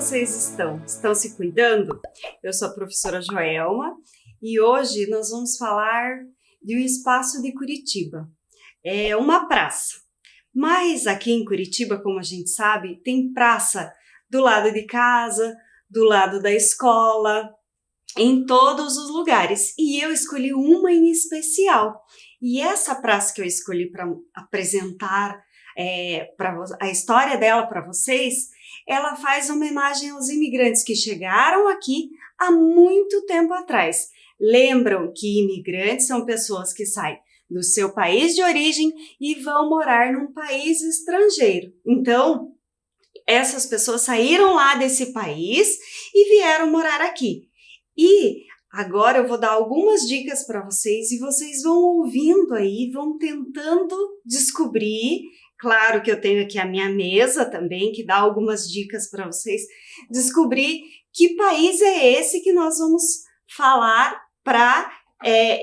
vocês estão? Estão se cuidando? Eu sou a professora Joelma e hoje nós vamos falar de um espaço de Curitiba. É uma praça. Mas aqui em Curitiba, como a gente sabe, tem praça do lado de casa, do lado da escola, em todos os lugares. E eu escolhi uma em especial. E essa praça que eu escolhi para apresentar a história dela para vocês, ela faz homenagem aos imigrantes que chegaram aqui há muito tempo atrás. Lembram que imigrantes são pessoas que saem do seu país de origem e vão morar num país estrangeiro. Então, essas pessoas saíram lá desse país e vieram morar aqui. E agora eu vou dar algumas dicas para vocês e vocês vão ouvindo aí, vão tentando descobrir. Claro que eu tenho aqui a minha mesa também, que dá algumas dicas para vocês descobrir que país é esse que nós vamos falar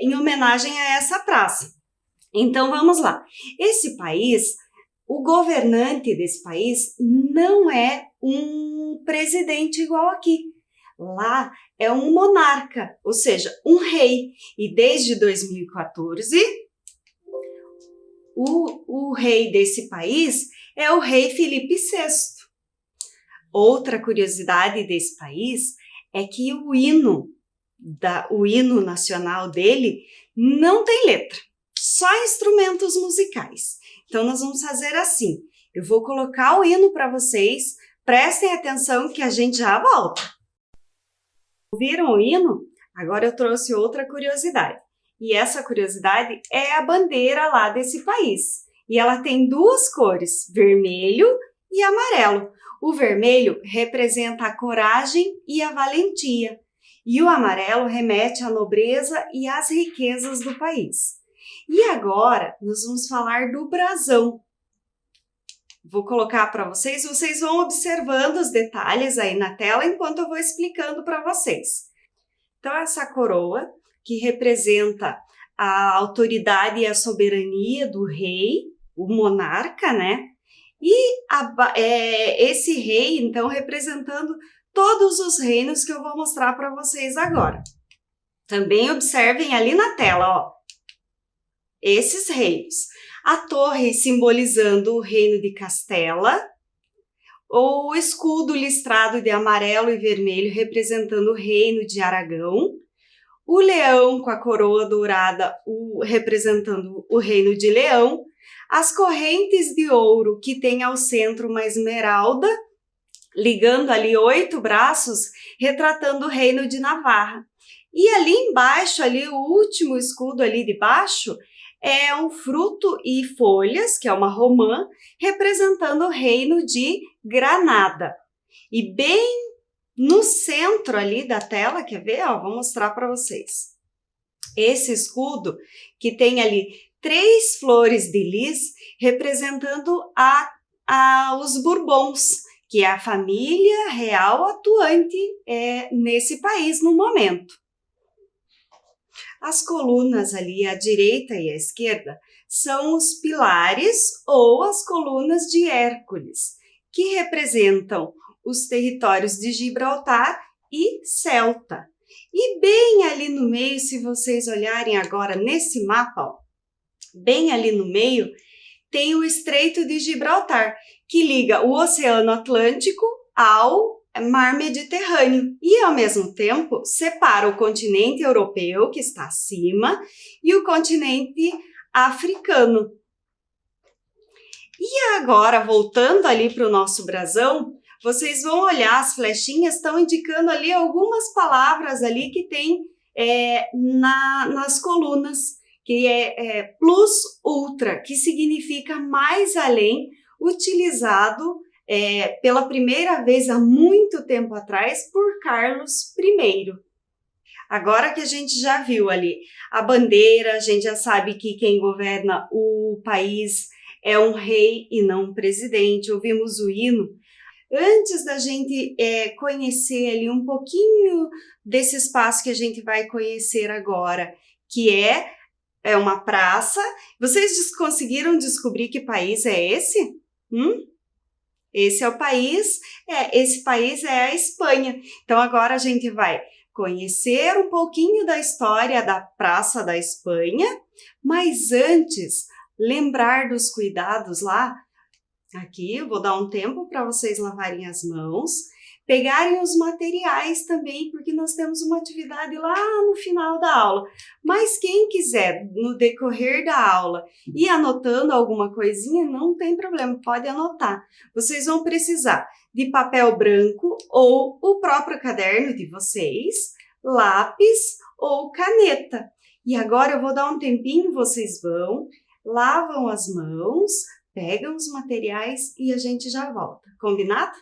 em homenagem a essa praça. Então vamos lá. Esse país, o governante desse país não é um presidente igual aqui. Lá é um monarca, ou seja, um rei. E desde 2014, o rei desse país é o rei Felipe VI. Outra curiosidade desse país é que o hino nacional dele não tem letra, só instrumentos musicais. Então nós vamos fazer assim, eu vou colocar o hino para vocês, prestem atenção que a gente já volta. Ouviram o hino? Agora eu trouxe outra curiosidade. E essa curiosidade é a bandeira lá desse país. E ela tem duas cores, vermelho e amarelo. O vermelho representa a coragem e a valentia. E o amarelo remete à nobreza e às riquezas do país. E agora nós vamos falar do brasão. Vou colocar para vocês vão observando os detalhes aí na tela enquanto eu vou explicando para vocês. Então, essa coroa que representa a autoridade e a soberania do rei, o monarca, né? E esse rei, então, representando todos os reinos que eu vou mostrar para vocês agora. Também observem ali na tela, ó, esses reinos. A torre simbolizando o reino de Castela, o escudo listrado de amarelo e vermelho representando o reino de Aragão, o leão com a coroa dourada representando o reino de Leão, as correntes de ouro que tem ao centro uma esmeralda, ligando ali 8 braços, retratando o reino de Navarra. E ali embaixo, ali o último escudo ali de baixo, é um fruto e folhas, que é uma romã, representando o reino de Granada. E bem no centro ali da tela, quer ver? Ó, vou mostrar para vocês. Esse escudo que tem ali 3 flores de lis, representando os Bourbons, que é a família real atuante nesse país no momento. As colunas ali à direita e à esquerda são os pilares ou as colunas de Hércules, que representam os territórios de Gibraltar e Celta. E bem ali no meio, se vocês olharem agora nesse mapa, ó, bem ali no meio, tem o Estreito de Gibraltar, que liga o Oceano Atlântico ao Mar Mediterrâneo e, ao mesmo tempo, separa o continente europeu, que está acima, e o continente africano. E agora, voltando ali para o nosso brasão, vocês vão olhar, as flechinhas estão indicando ali algumas palavras ali que tem nas colunas, que é plus ultra, que significa mais além, utilizado pela primeira vez há muito tempo atrás por Carlos I. Agora que a gente já viu ali a bandeira, a gente já sabe que quem governa o país é um rei e não um presidente. Ouvimos o hino. Antes da gente conhecer ali um pouquinho desse espaço que a gente vai conhecer agora, que é uma praça. Vocês conseguiram descobrir que país é esse? Esse é o país, esse país é a Espanha. Então agora a gente vai conhecer um pouquinho da história da Praça da Espanha, mas antes, lembrar dos cuidados lá. Aqui eu vou dar um tempo para vocês lavarem as mãos, pegarem os materiais também, porque nós temos uma atividade lá no final da aula. Mas quem quiser, no decorrer da aula, ir anotando alguma coisinha, não tem problema, pode anotar. Vocês vão precisar de papel branco ou o próprio caderno de vocês, lápis ou caneta. E agora eu vou dar um tempinho, vocês vão, lavam as mãos, pegam os materiais e a gente já volta. Combinado?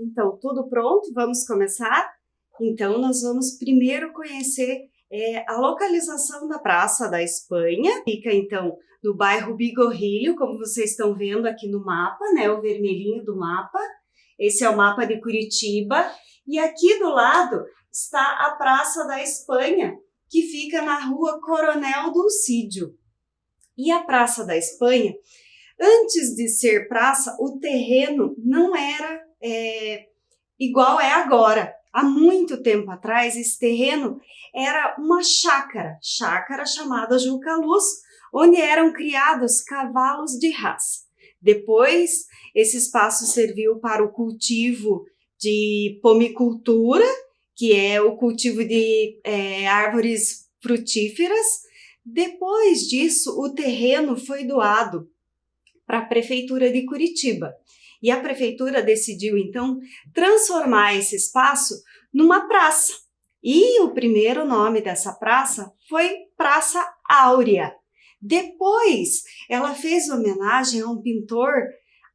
Então, tudo pronto? Vamos começar? Então, nós vamos primeiro conhecer a localização da Praça da Espanha. Fica, então, no bairro Bigorrilho, como vocês estão vendo aqui no mapa, né? O vermelhinho do mapa. Esse é o mapa de Curitiba. E aqui do lado está a Praça da Espanha, que fica na rua Coronel Dulcídio. E a Praça da Espanha, antes de ser praça, o terreno não era igual é agora. Há muito tempo atrás, esse terreno era uma chácara chamada Juca Luz, onde eram criados cavalos de raça. Depois, esse espaço serviu para o cultivo de pomicultura, que é o cultivo de árvores frutíferas. Depois disso, o terreno foi doado para a Prefeitura de Curitiba. E a prefeitura decidiu, então, transformar esse espaço numa praça. E o primeiro nome dessa praça foi Praça Áurea. Depois, ela fez homenagem a um pintor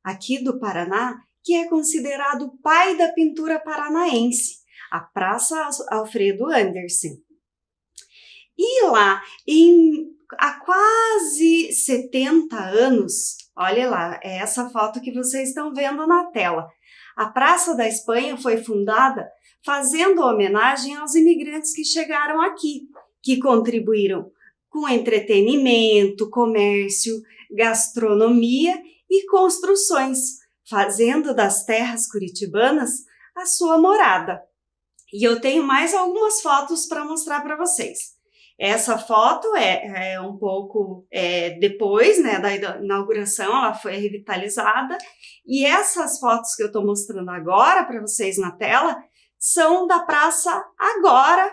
aqui do Paraná, que é considerado o pai da pintura paranaense, a Praça Alfredo Anderson. E lá, há quase 70 anos, olha lá, é essa foto que vocês estão vendo na tela. A Praça da Espanha foi fundada fazendo homenagem aos imigrantes que chegaram aqui, que contribuíram com entretenimento, comércio, gastronomia e construções, fazendo das terras curitibanas a sua morada. E eu tenho mais algumas fotos para mostrar para vocês. Essa foto é um pouco depois, né, da inauguração, ela foi revitalizada. E essas fotos que eu estou mostrando agora para vocês na tela são da praça agora,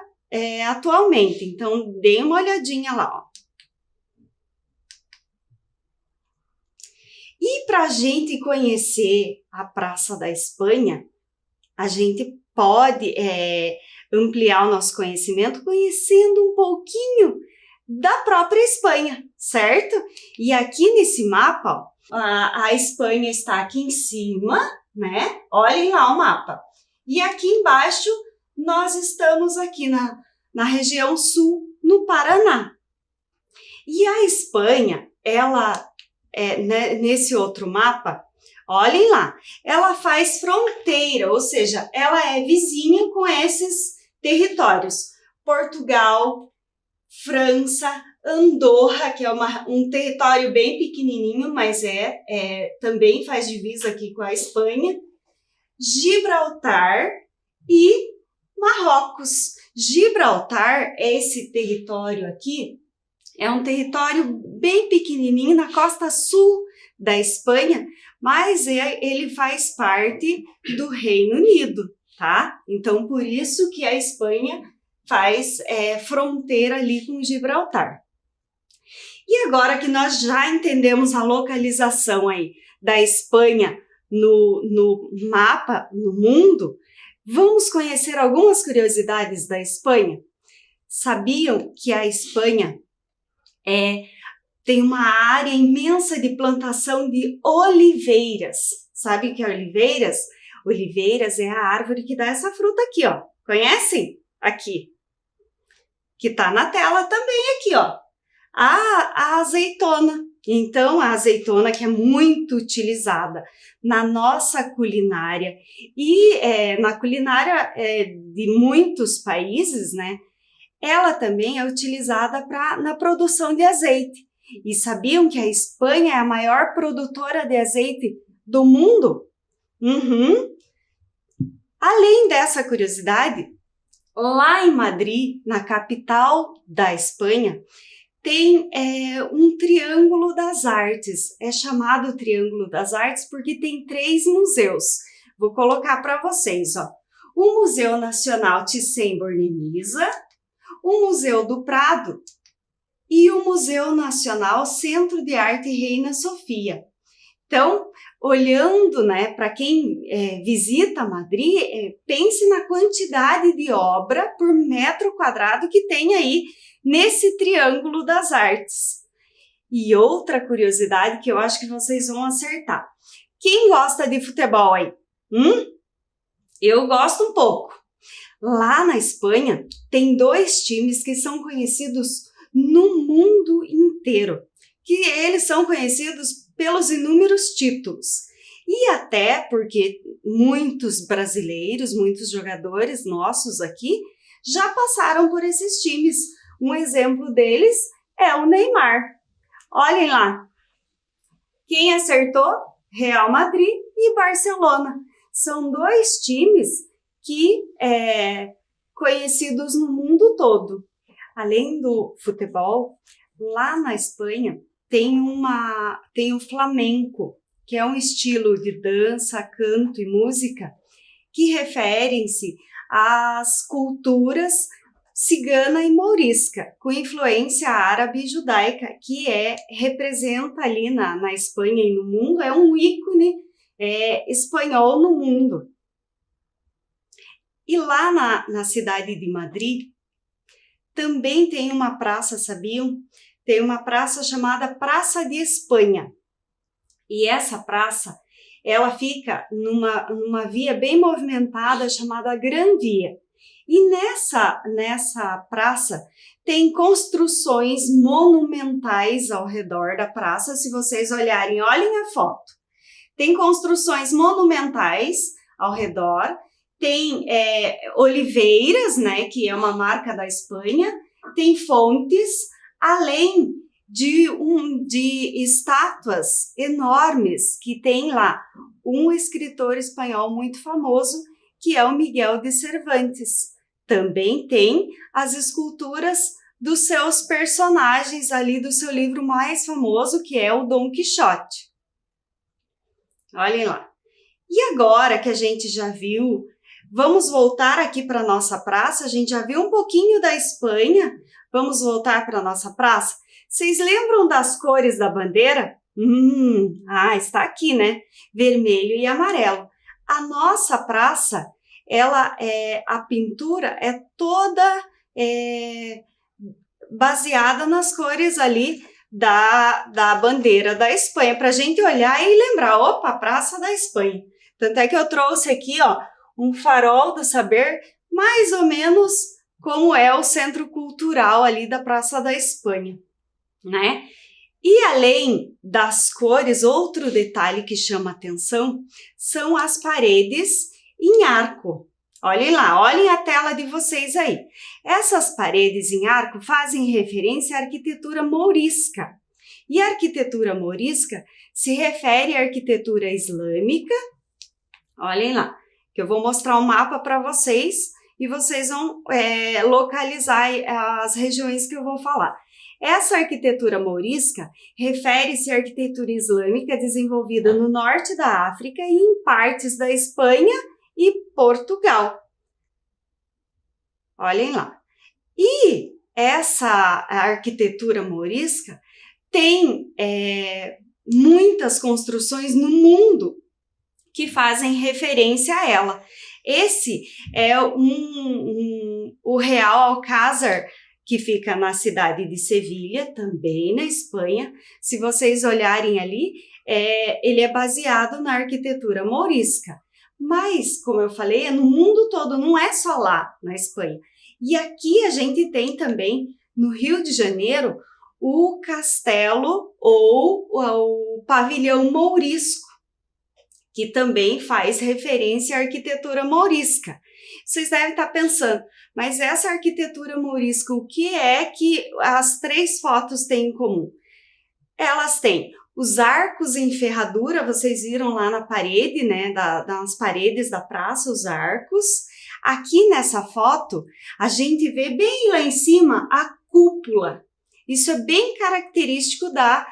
atualmente. Então, deem uma olhadinha lá, ó. E para a gente conhecer a Praça da Espanha, a gente pode ampliar o nosso conhecimento conhecendo um pouquinho da própria Espanha, certo? E aqui nesse mapa, ó, a Espanha está aqui em cima, né? Olhem lá o mapa. E aqui embaixo, nós estamos aqui na região sul, no Paraná. E a Espanha, ela, nesse outro mapa, olhem lá, ela faz fronteira, ou seja, ela é vizinha com esses territórios. Portugal, França, Andorra, que é um território bem pequenininho, mas também faz divisa aqui com a Espanha, Gibraltar e Marrocos. Gibraltar, esse território aqui, é um território bem pequenininho na costa sul da Espanha, mas ele faz parte do Reino Unido, tá? Então, por isso que a Espanha faz fronteira ali com Gibraltar. E agora que nós já entendemos a localização aí da Espanha no mapa, no mundo, vamos conhecer algumas curiosidades da Espanha? Sabiam que a Espanha tem uma área imensa de plantação de oliveiras? Sabe o que é oliveiras? Oliveiras é a árvore que dá essa fruta aqui, ó. Conhecem? Aqui. Que tá na tela também aqui, ó. A azeitona. Então, a azeitona que é muito utilizada na nossa culinária e na culinária de muitos países, né? Ela também é utilizada na produção de azeite. E sabiam que a Espanha é a maior produtora de azeite do mundo? Uhum. Além dessa curiosidade, lá em Madrid, na capital da Espanha, tem um Triângulo das Artes. É chamado Triângulo das Artes porque tem 3 museus. Vou colocar para vocês, ó. O Museu Nacional Thyssen-Bornemisza, o Museu do Prado e o Museu Nacional Centro de Arte Reina Sofia. Então, olhando, né, para quem visita Madrid, pense na quantidade de obra por metro quadrado que tem aí nesse Triângulo das Artes. E outra curiosidade que eu acho que vocês vão acertar. Quem gosta de futebol aí? Eu gosto um pouco. Lá na Espanha, tem 2 times que são conhecidos no mundo inteiro, que eles são conhecidos pelos inúmeros títulos. E até porque muitos brasileiros, muitos jogadores nossos aqui, já passaram por esses times. Um exemplo deles é o Neymar. Olhem lá. Quem acertou? Real Madrid e Barcelona. São 2 times que conhecidos no mundo todo. Além do futebol, lá na Espanha tem o flamenco, que é um estilo de dança, canto e música que referem-se às culturas cigana e mourisca, com influência árabe e judaica, que representa ali na Espanha e no mundo, é um ícone espanhol no mundo. E lá na cidade de Madrid, também tem uma praça, sabiam? Tem uma praça chamada Praça de Espanha. E essa praça, ela fica numa via bem movimentada chamada Gran Via. E nessa praça tem construções monumentais ao redor da praça. Se vocês olhem a foto. Tem construções monumentais ao redor. Tem oliveiras, né, que é uma marca da Espanha, tem fontes, além de estátuas enormes que tem lá um escritor espanhol muito famoso, que é o Miguel de Cervantes. Também tem as esculturas dos seus personagens ali do seu livro mais famoso, que é o Dom Quixote. Olhem lá. E agora que a gente já viu, vamos voltar aqui para a nossa praça, a gente já viu um pouquinho da Espanha, vamos voltar para a nossa praça? Vocês lembram das cores da bandeira? Está aqui, né? Vermelho e amarelo. A nossa praça, a pintura é toda baseada nas cores ali da bandeira da Espanha, para a gente olhar e lembrar, opa, Praça da Espanha. Tanto é que eu trouxe aqui, ó, um farol do saber, mais ou menos como é o centro cultural ali da Praça da Espanha, né? E além das cores, outro detalhe que chama atenção são as paredes em arco. Olhem lá, olhem a tela de vocês aí. Essas paredes em arco fazem referência à arquitetura mourisca. E a arquitetura mourisca se refere à arquitetura islâmica. Olhem lá, que eu vou mostrar um mapa para vocês e vocês vão localizar as regiões que eu vou falar. Essa arquitetura mourisca refere-se à arquitetura islâmica desenvolvida no norte da África e em partes da Espanha e Portugal. Olhem lá. E essa arquitetura mourisca tem muitas construções no mundo que fazem referência a ela. Esse é o Real Alcázar, que fica na cidade de Sevilha, também na Espanha. Se vocês olharem ali, ele é baseado na arquitetura mourisca. Mas, como eu falei, é no mundo todo, não é só lá na Espanha. E aqui a gente tem também, no Rio de Janeiro, o castelo ou o pavilhão mourisco, que também faz referência à arquitetura mourisca. Vocês devem estar pensando, mas essa arquitetura mourisca, o que é que as três fotos têm em comum? Elas têm os arcos em ferradura, vocês viram lá na parede, né, das paredes da praça, os arcos. Aqui nessa foto, a gente vê bem lá em cima a cúpula. Isso é bem característico da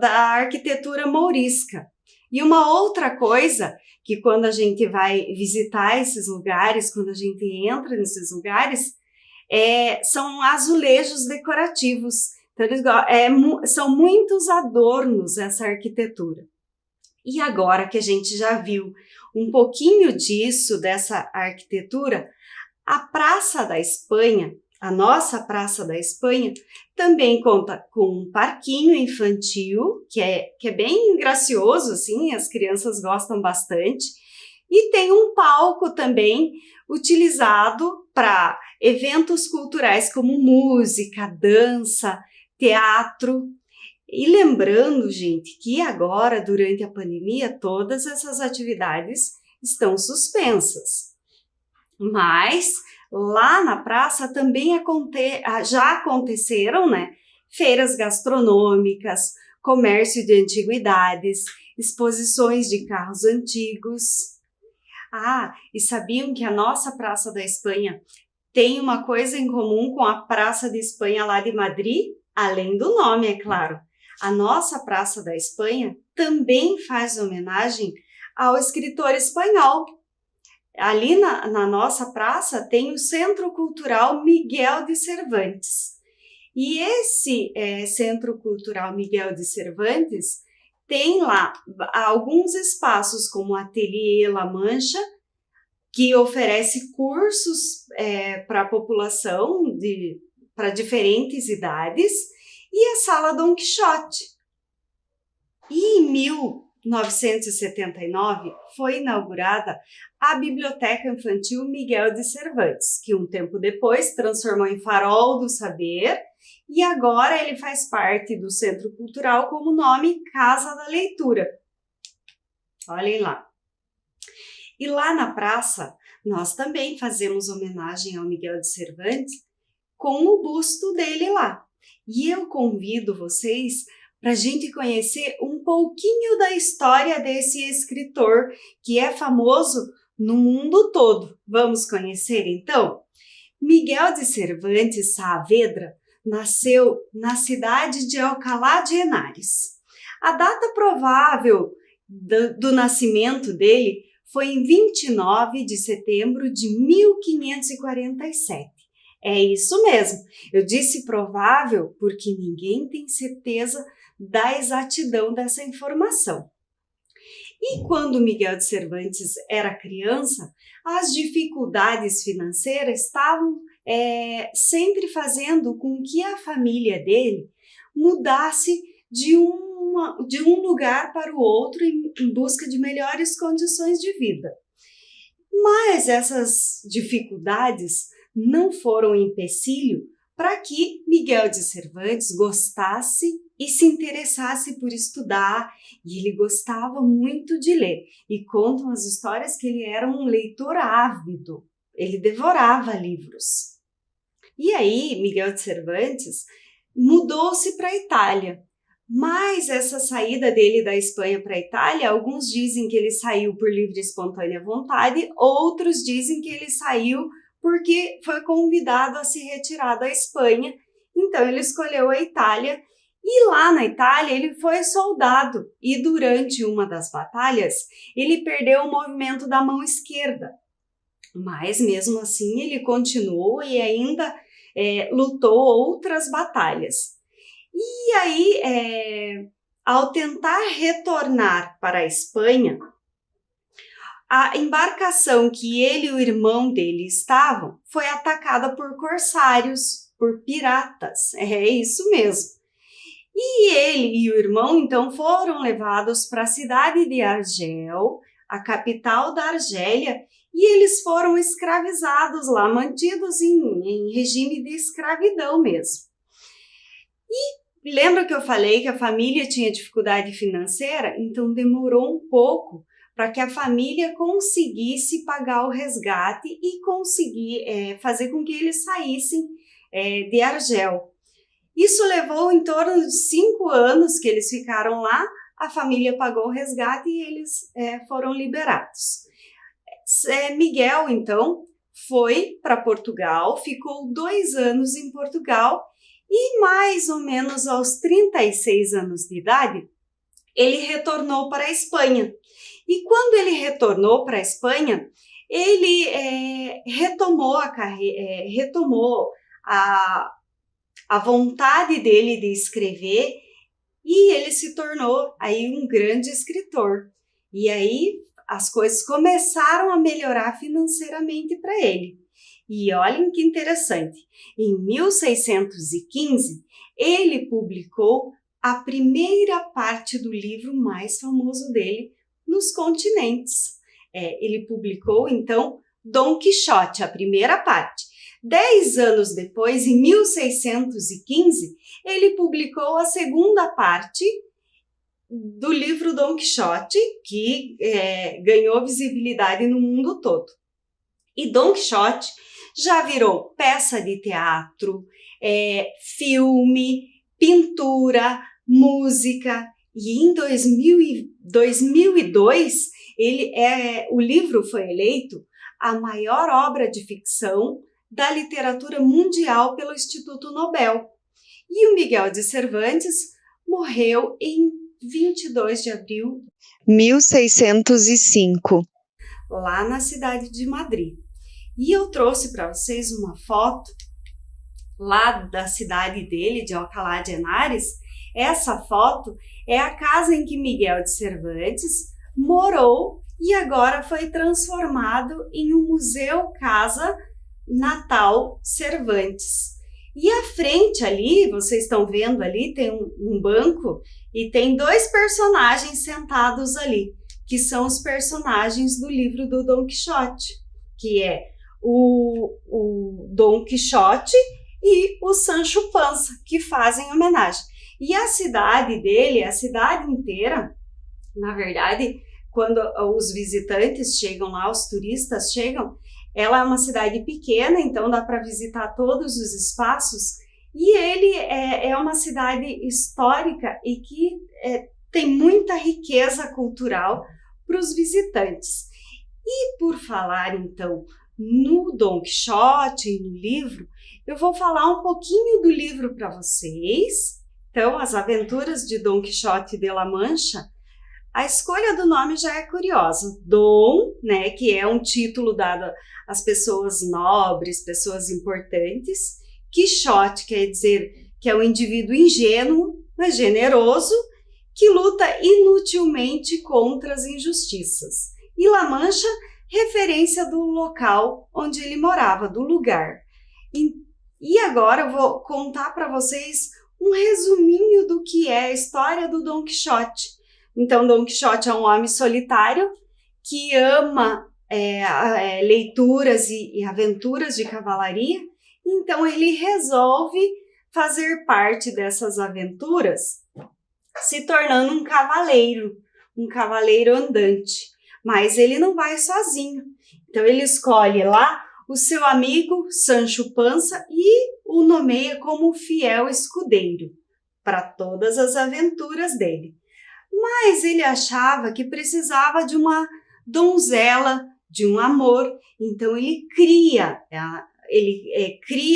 arquitetura mourisca. E uma outra coisa, que quando a gente vai visitar esses lugares, quando a gente entra nesses lugares, são azulejos decorativos. Então, são muitos adornos essa arquitetura. E agora que a gente já viu um pouquinho disso, dessa arquitetura, a Praça da Espanha, a nossa Praça da Espanha, também conta com um parquinho infantil, que é bem gracioso, assim, as crianças gostam bastante, e tem um palco também utilizado para eventos culturais como música, dança, teatro. E lembrando, gente, que agora, durante a pandemia, todas essas atividades estão suspensas. Mas lá na praça também já aconteceram, né, feiras gastronômicas, comércio de antiguidades, exposições de carros antigos. E sabiam que a nossa Praça da Espanha tem uma coisa em comum com a Praça de Espanha lá de Madrid? Além do nome, é claro. A nossa Praça da Espanha também faz homenagem ao escritor espanhol. Ali na nossa praça tem o Centro Cultural Miguel de Cervantes. E esse Centro Cultural Miguel de Cervantes tem lá alguns espaços como o Ateliê La Mancha, que oferece cursos para a população, para diferentes idades, e a Sala Dom Quixote. E em 1979 foi inaugurada a Biblioteca Infantil Miguel de Cervantes, que um tempo depois transformou em Farol do Saber, e agora ele faz parte do Centro Cultural como nome Casa da Leitura. Olhem lá. E lá na praça, nós também fazemos homenagem ao Miguel de Cervantes com o busto dele lá. E eu convido vocês para a gente conhecer um pouquinho da história desse escritor que é famoso no mundo todo. Vamos conhecer então? Miguel de Cervantes Saavedra nasceu na cidade de Alcalá de Henares. A data provável do nascimento dele foi em 29 de setembro de 1547. É isso mesmo, eu disse provável porque ninguém tem certeza da exatidão dessa informação. E quando Miguel de Cervantes era criança, as dificuldades financeiras estavam sempre fazendo com que a família dele mudasse de um lugar para o outro em busca de melhores condições de vida. Mas essas dificuldades não foram um empecilho para que Miguel de Cervantes gostasse e se interessasse por estudar, e ele gostava muito de ler. E contam as histórias que ele era um leitor ávido, ele devorava livros. E aí, Miguel de Cervantes mudou-se para a Itália. Mas essa saída dele da Espanha para a Itália, alguns dizem que ele saiu por livre e espontânea vontade, outros dizem que ele saiu porque foi convidado a se retirar da Espanha. Então ele escolheu a Itália e lá na Itália ele foi soldado e durante uma das batalhas ele perdeu o movimento da mão esquerda. Mas mesmo assim ele continuou e ainda lutou outras batalhas. E aí, ao tentar retornar para a Espanha, a embarcação que ele e o irmão dele estavam foi atacada por corsários, por piratas. É isso mesmo. E ele e o irmão, então, foram levados para a cidade de Argel, a capital da Argélia, e eles foram escravizados lá, mantidos em regime de escravidão mesmo. E lembra que eu falei que a família tinha dificuldade financeira? Então demorou um pouco para que a família conseguisse pagar o resgate e conseguir fazer com que eles saíssem de Argel. Isso levou em torno de 5 anos que eles ficaram lá, a família pagou o resgate e eles foram liberados. Miguel, então, foi para Portugal, ficou 2 anos em Portugal e mais ou menos aos 36 anos de idade, ele retornou para a Espanha. E quando ele retornou para a Espanha, ele retomou a vontade dele de escrever e ele se tornou aí um grande escritor. E aí as coisas começaram a melhorar financeiramente para ele. E olhem que interessante, em 1615 ele publicou a primeira parte do livro mais famoso dele, Nos Continentes. Ele publicou então Dom Quixote, a primeira parte. 10 anos depois, em 1615, ele publicou a segunda parte do livro Dom Quixote, que ganhou visibilidade no mundo todo. E Dom Quixote já virou peça de teatro, filme, pintura, música. E em 2002, o livro foi eleito a maior obra de ficção da literatura mundial pelo Instituto Nobel. E o Miguel de Cervantes morreu em 22 de abril de 1605, lá na cidade de Madrid. E eu trouxe para vocês uma foto lá da cidade dele, de Alcalá de Henares. Essa foto é a casa em que Miguel de Cervantes morou e agora foi transformado em um museu Casa Natal Cervantes. E à frente ali, vocês estão vendo ali, tem um banco e tem 2 personagens sentados ali, que são os personagens do livro do Dom Quixote, que é o Dom Quixote e o Sancho Panza, que fazem homenagem. E a cidade dele, a cidade inteira, na verdade, quando os visitantes chegam lá, os turistas chegam, ela é uma cidade pequena, então dá para visitar todos os espaços E ele é uma cidade histórica e que tem muita riqueza cultural para os visitantes. E por falar, então, no Dom Quixote e no livro, eu vou falar um pouquinho do livro para vocês. Então, As Aventuras de Dom Quixote de La Mancha. A escolha do nome já é curiosa. Dom, né, que é um título dado às pessoas nobres, pessoas importantes. Quixote quer dizer que é um indivíduo ingênuo, mas generoso, que luta inutilmente contra as injustiças. E La Mancha, referência do local onde ele morava, do lugar. E agora eu vou contar para vocês um resuminho do que é a história do Dom Quixote. Então, Dom Quixote é um homem solitário que ama leituras e aventuras de cavalaria. Então, ele resolve fazer parte dessas aventuras se tornando um cavaleiro andante. Mas ele não vai sozinho. Então, ele escolhe lá o seu amigo Sancho Panza e o nomeia como fiel escudeiro para todas as aventuras dele. Mas ele achava que precisava de uma donzela, de um amor. Então, ele cria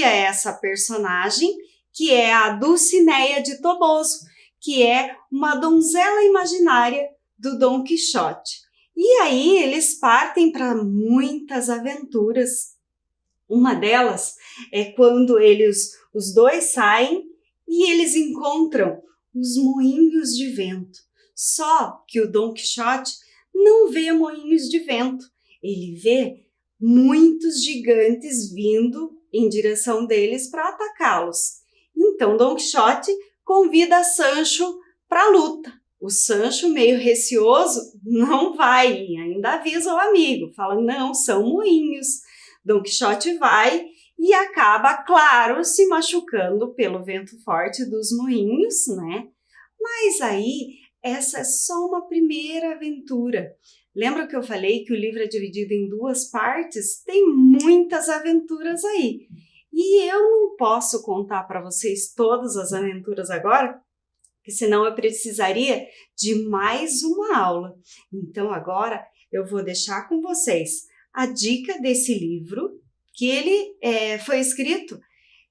essa personagem, que é a Dulcinea de Toboso, que é uma donzela imaginária do Dom Quixote. E aí eles partem para muitas aventuras. Uma delas é quando os dois saem e eles encontram os moinhos de vento. Só que o Dom Quixote não vê moinhos de vento, ele vê muitos gigantes vindo em direção deles para atacá-los. Então Dom Quixote convida Sancho para a luta. O Sancho, meio receoso, não vai, ainda avisa o amigo, fala, não, são moinhos. Dom Quixote vai e acaba, claro, se machucando pelo vento forte dos moinhos, né? Mas aí, essa é só uma primeira aventura. Lembra que eu falei que o livro é dividido em 2 partes? Tem muitas aventuras aí. E eu não posso contar para vocês todas as aventuras agora, porque senão eu precisaria de mais uma aula. Então agora eu vou deixar com vocês a dica desse livro, que ele foi escrito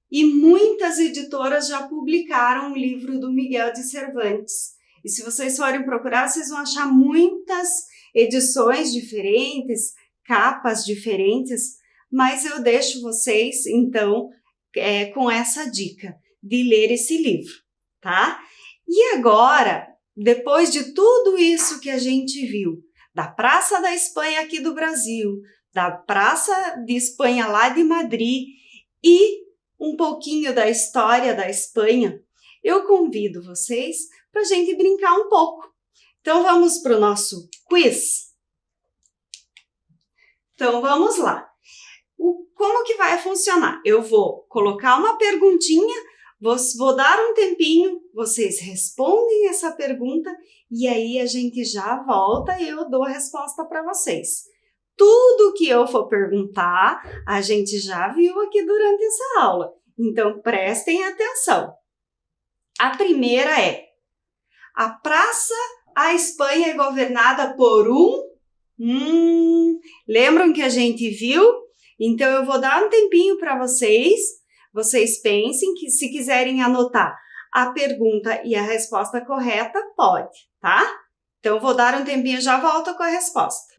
e muitas editoras já publicaram o livro do Miguel de Cervantes. E se vocês forem procurar, vocês vão achar muitas edições diferentes, capas diferentes, mas eu deixo vocês, então, com essa dica de ler esse livro, tá? E agora, depois de tudo isso que a gente viu, da Praça da Espanha aqui do Brasil, da Praça de Espanha lá de Madrid e um pouquinho da história da Espanha, eu convido vocês para a gente brincar um pouco. Então vamos para o nosso quiz? Então vamos lá. Como que vai funcionar? Eu vou colocar uma perguntinha, vou dar um tempinho, vocês respondem essa pergunta e aí a gente já volta e eu dou a resposta para vocês. Tudo que eu for perguntar, a gente já viu aqui durante essa aula, então prestem atenção. A primeira é: a Praça a Espanha é governada por lembram que a gente viu? Então eu vou dar um tempinho para vocês pensem, que se quiserem anotar a pergunta e a resposta correta, pode, tá? Então eu vou dar um tempinho e já volto com a resposta.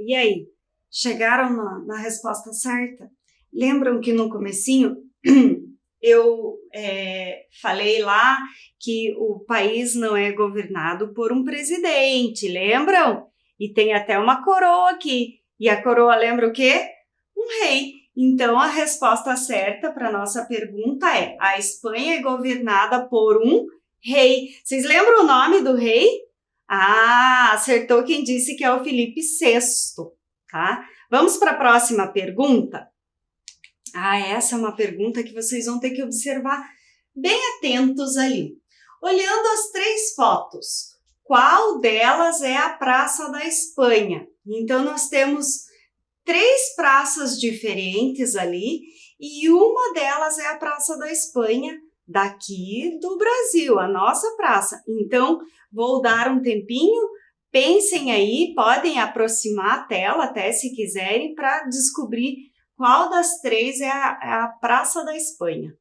E aí, chegaram na resposta certa? Lembram que no comecinho eu falei lá que o país não é governado por um presidente, lembram? E tem até uma coroa aqui. E a coroa lembra o quê? Um rei. Então, a resposta certa para a nossa pergunta é: a Espanha é governada por um rei. Vocês lembram o nome do rei? Ah, acertou quem disse que é o Felipe VI, tá? Vamos para a próxima pergunta? Ah, essa é uma pergunta que vocês vão ter que observar bem atentos ali. Olhando as 3 fotos, qual delas é a Praça da Espanha? Então, nós temos 3 praças diferentes ali e uma delas é a Praça da Espanha daqui do Brasil, a nossa praça. Então, vou dar um tempinho, pensem aí, podem aproximar a tela até se quiserem para descobrir qual das 3 é a Praça da Espanha.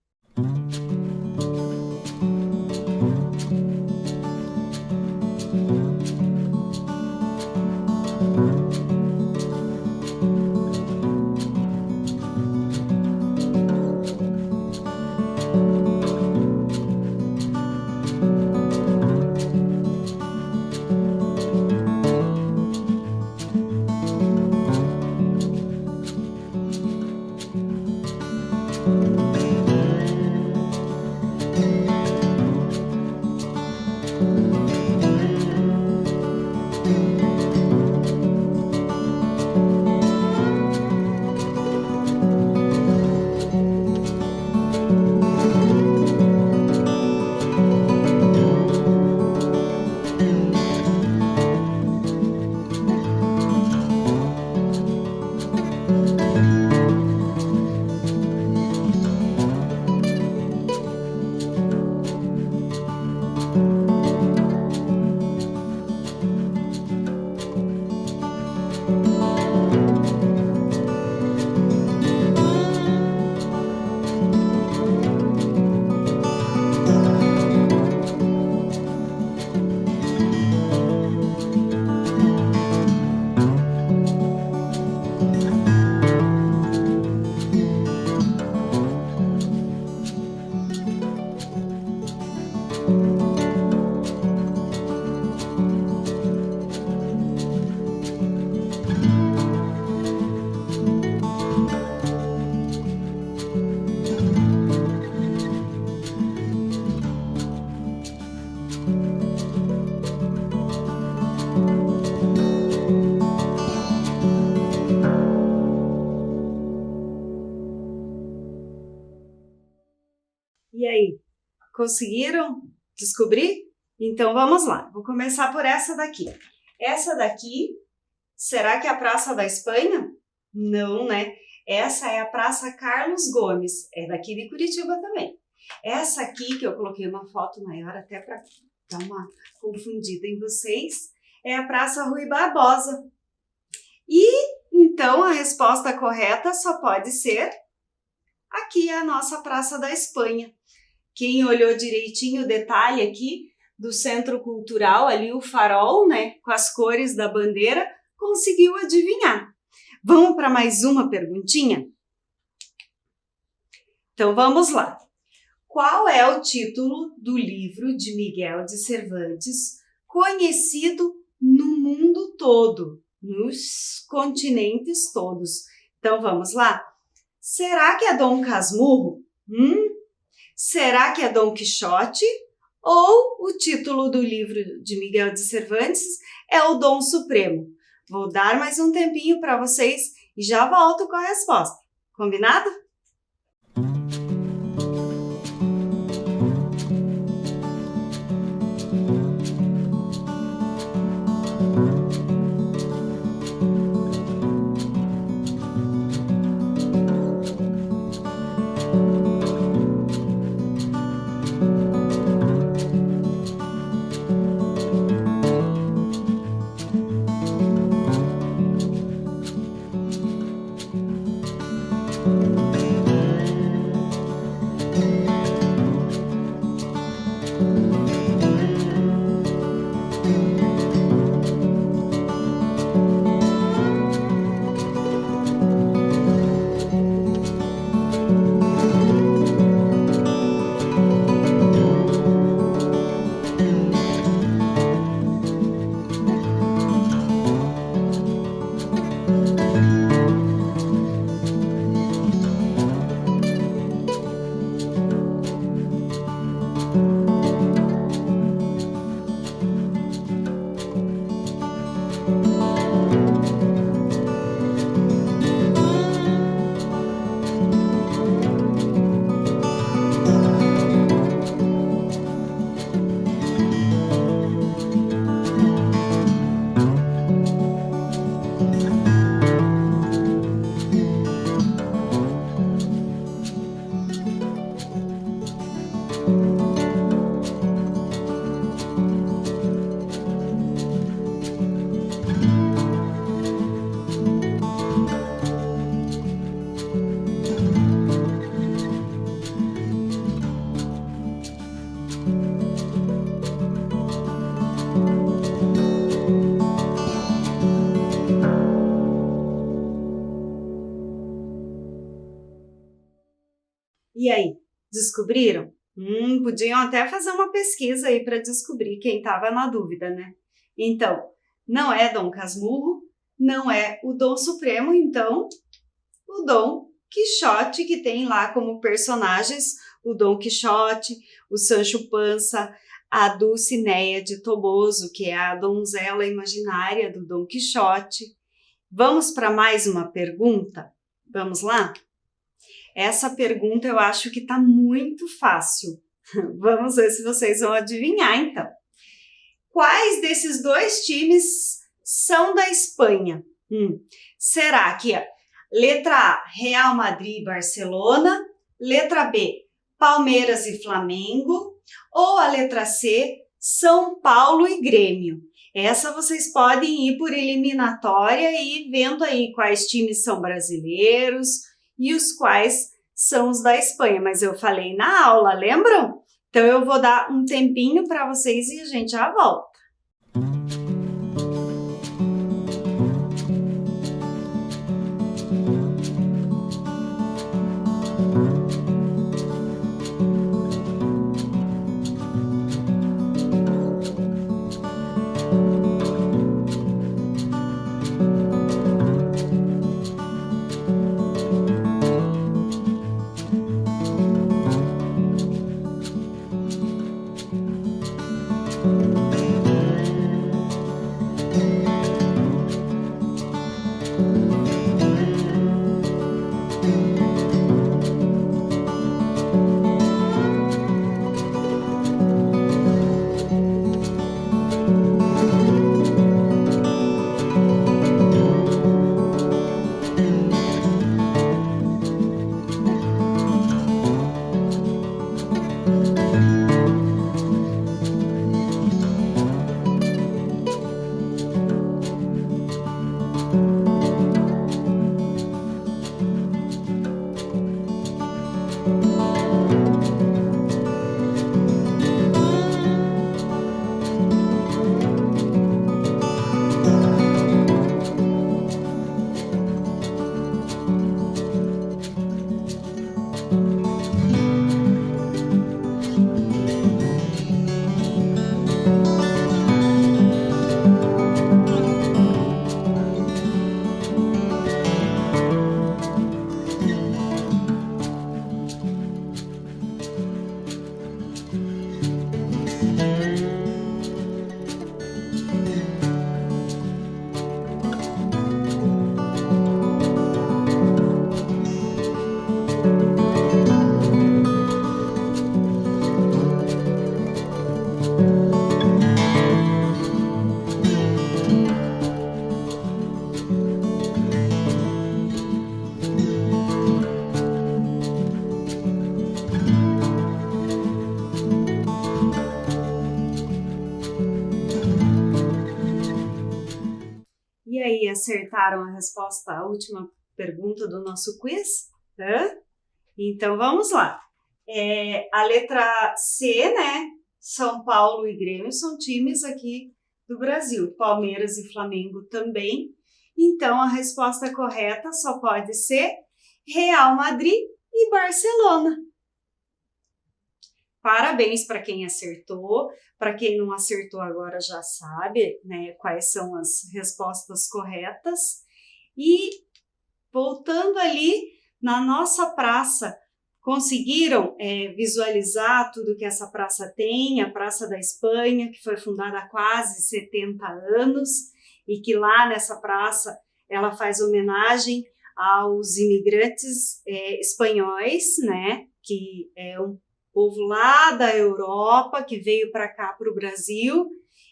E aí, conseguiram descobrir? Então vamos lá, vou começar por essa daqui. Essa daqui, será que é a Praça da Espanha? Não, né? Essa é a Praça Carlos Gomes, é daqui de Curitiba também. Essa aqui, que eu coloquei uma foto maior até para dar uma confundida em vocês, é a Praça Rui Barbosa. E então a resposta correta só pode ser aqui, a nossa Praça da Espanha. Quem olhou direitinho o detalhe aqui do Centro Cultural, ali o farol, né, com as cores da bandeira, conseguiu adivinhar. Vamos para mais uma perguntinha? Então vamos lá. Qual é o título do livro de Miguel de Cervantes conhecido no mundo todo, nos continentes todos? Então vamos lá. Será que é Dom Casmurro? Será que é Dom Quixote? Ou o título do livro de Miguel de Cervantes é o Dom Supremo? Vou dar mais um tempinho para vocês e já volto com a resposta. Combinado? E aí, descobriram? Podiam até fazer uma pesquisa aí para descobrir quem estava na dúvida, né? Então, não é Dom Casmurro, não é o Dom Supremo, então, o Dom Quixote, que tem lá como personagens o Dom Quixote, o Sancho Panza, a Dulcinea de Toboso, que é a donzela imaginária do Dom Quixote. Vamos para mais uma pergunta? Vamos lá? Essa pergunta eu acho que está muito fácil. Vamos ver se vocês vão adivinhar, então. Quais desses dois times são da Espanha? Será que letra A, Real Madrid e Barcelona, letra B, Palmeiras e Flamengo, ou a letra C, São Paulo e Grêmio? Essa vocês podem ir por eliminatória e ir vendo aí quais times são brasileiros e os quais são os da Espanha, mas eu falei na aula, lembram? Então eu vou dar um tempinho para vocês e a gente já volta. E aí, acertaram a resposta à última pergunta do nosso quiz? Então, vamos lá. A letra C, né? São Paulo e Grêmio são times aqui do Brasil. Palmeiras e Flamengo também. Então, a resposta correta só pode ser Real Madrid e Barcelona. Parabéns para quem acertou. Para quem não acertou agora já sabe, né, quais são as respostas corretas. E voltando ali na nossa praça, conseguiram visualizar tudo que essa praça tem, a Praça da Espanha, que foi fundada há quase 70 anos e que lá nessa praça ela faz homenagem aos imigrantes espanhóis, né, que é um povo lá da Europa que veio para cá, para o Brasil,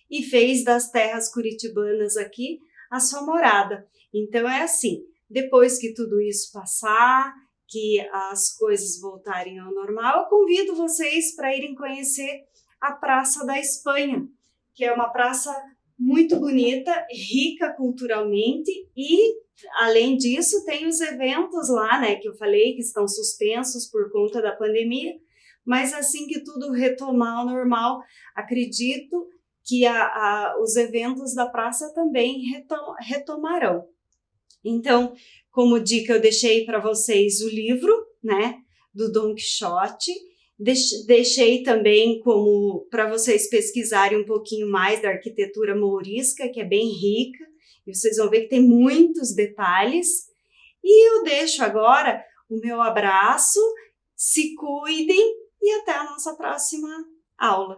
e fez das terras curitibanas aqui a sua morada. Então é assim, depois que tudo isso passar, que as coisas voltarem ao normal, eu convido vocês para irem conhecer a Praça da Espanha, que é uma praça muito bonita, rica culturalmente e, além disso, tem os eventos lá, né, que eu falei que estão suspensos por conta da pandemia, mas assim que tudo retomar ao normal, acredito que os eventos da praça também retomarão. Então, como dica, eu deixei para vocês o livro, né, do Dom Quixote. Deixei também como para vocês pesquisarem um pouquinho mais da arquitetura mourisca, que é bem rica, e vocês vão ver que tem muitos detalhes. E eu deixo agora o meu abraço, se cuidem e até a nossa próxima aula.